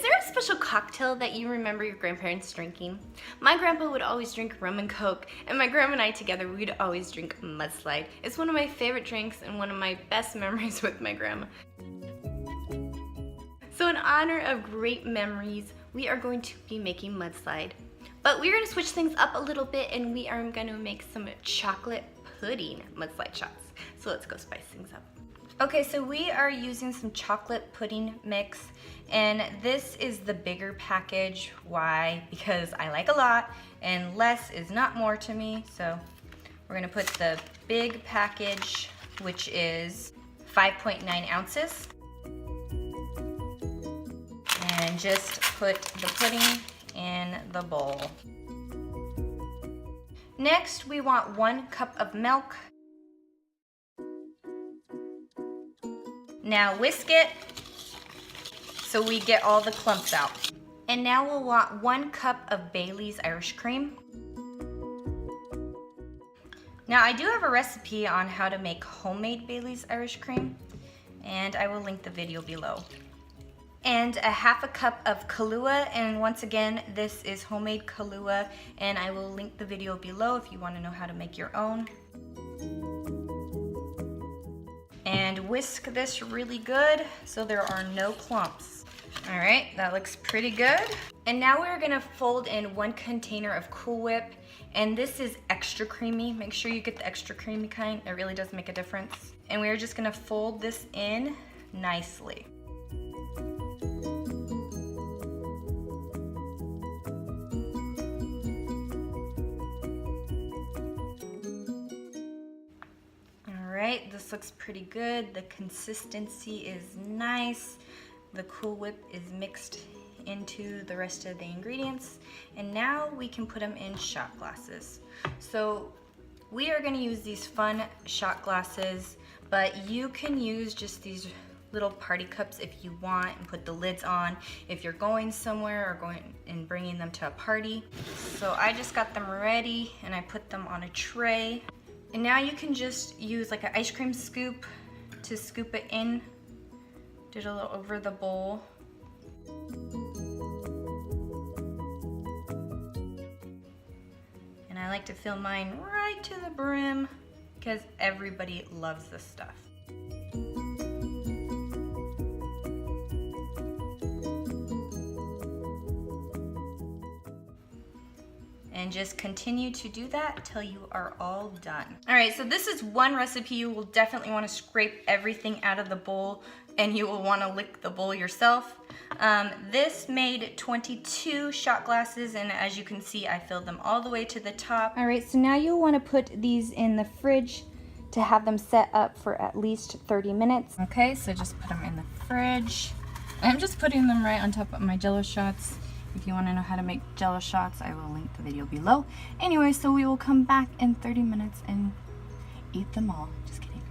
Is there a special cocktail that you remember your grandparents drinking? My grandpa would always drink rum and coke, and my grandma and I together, we'd always drink Mudslide. It's one of my favorite drinks and one of my best memories with my grandma. So in honor of great memories, we are going to be making Mudslide. But we're gonna switch things up a little bit and we are gonna make some chocolate pudding Mudslide shots. So let's go spice things up. Okay, so we are using some chocolate pudding mix, and this is the bigger package. Why? Because I like a lot and less is not more to me. So we're gonna put the big package, which is 5.9 ounces. And just put the pudding in the bowl. Next, we want 1 cup of milk. Now whisk it so we get all the clumps out. And now we'll want 1 cup of Bailey's Irish cream. Now I do have a recipe on how to make homemade Bailey's Irish cream, and I will link the video below. And a 1/2 cup of Kahlua, and once again, this is homemade Kahlua, and I will link the video below if you want to know how to make your own. And whisk this really good so there are no clumps. All right, that looks pretty good. And now we're gonna fold in 1 container of Cool Whip, and this is extra creamy. Make sure you get the extra creamy kind. It really does make a difference. And we're just gonna fold this in nicely. Alright, this looks pretty good. The consistency is nice. The Cool Whip is mixed into the rest of the ingredients. And now we can put them in shot glasses. So we are going to use these fun shot glasses, but you can use just these little party cups if you want and put the lids on if you're going somewhere or going and bringing them to a party. So I just got them ready and I put them on a tray. And now you can just use like an ice cream scoop to scoop it in. Did a little over the bowl. And I like to fill mine right to the brim because everybody loves this stuff. And just continue to do that till you are all done. All right, so this is one recipe. You will definitely want to scrape everything out of the bowl and you will want to lick the bowl yourself. This made 22 shot glasses, and as you can see, I filled them all the way to the top. All right, so now you'll want to put these in the fridge to have them set up for at least 30 minutes. Okay, so just put them in the fridge. I'm just putting them right on top of my Jello shots. If you want to know how to make Jello shots, I will link the video below. Anyway, so we will come back in 30 minutes and eat them all. Just kidding.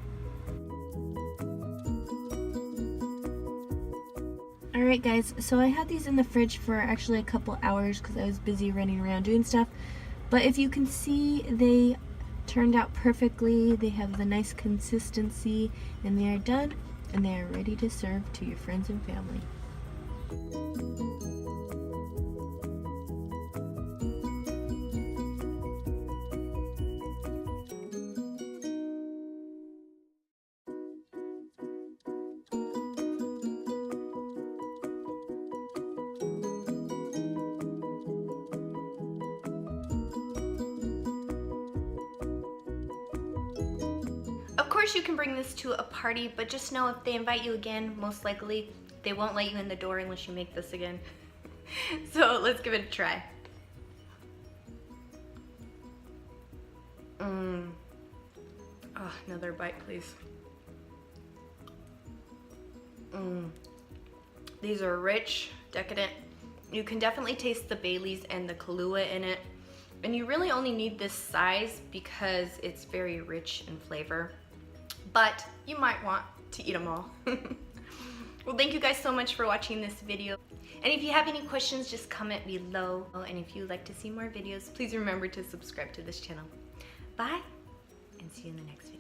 Alright guys, so I had these in the fridge for actually a couple hours because I was busy running around doing stuff. But if you can see, they turned out perfectly. They have the nice consistency and they are done and they are ready to serve to your friends and family. Of course you can bring this to a party, but just know if they invite you again, most likely they won't let you in the door unless you make this again. So let's give it a try. Oh, another bite please. These are rich, decadent. You can definitely taste the Bailey's and the Kahlua in it. And you really only need this size because it's very rich in flavor. But you might want to eat them all. Well, thank you guys so much for watching this video. And if you have any questions, just comment below. And if you'd like to see more videos, please remember to subscribe to this channel. Bye, and see you in the next video.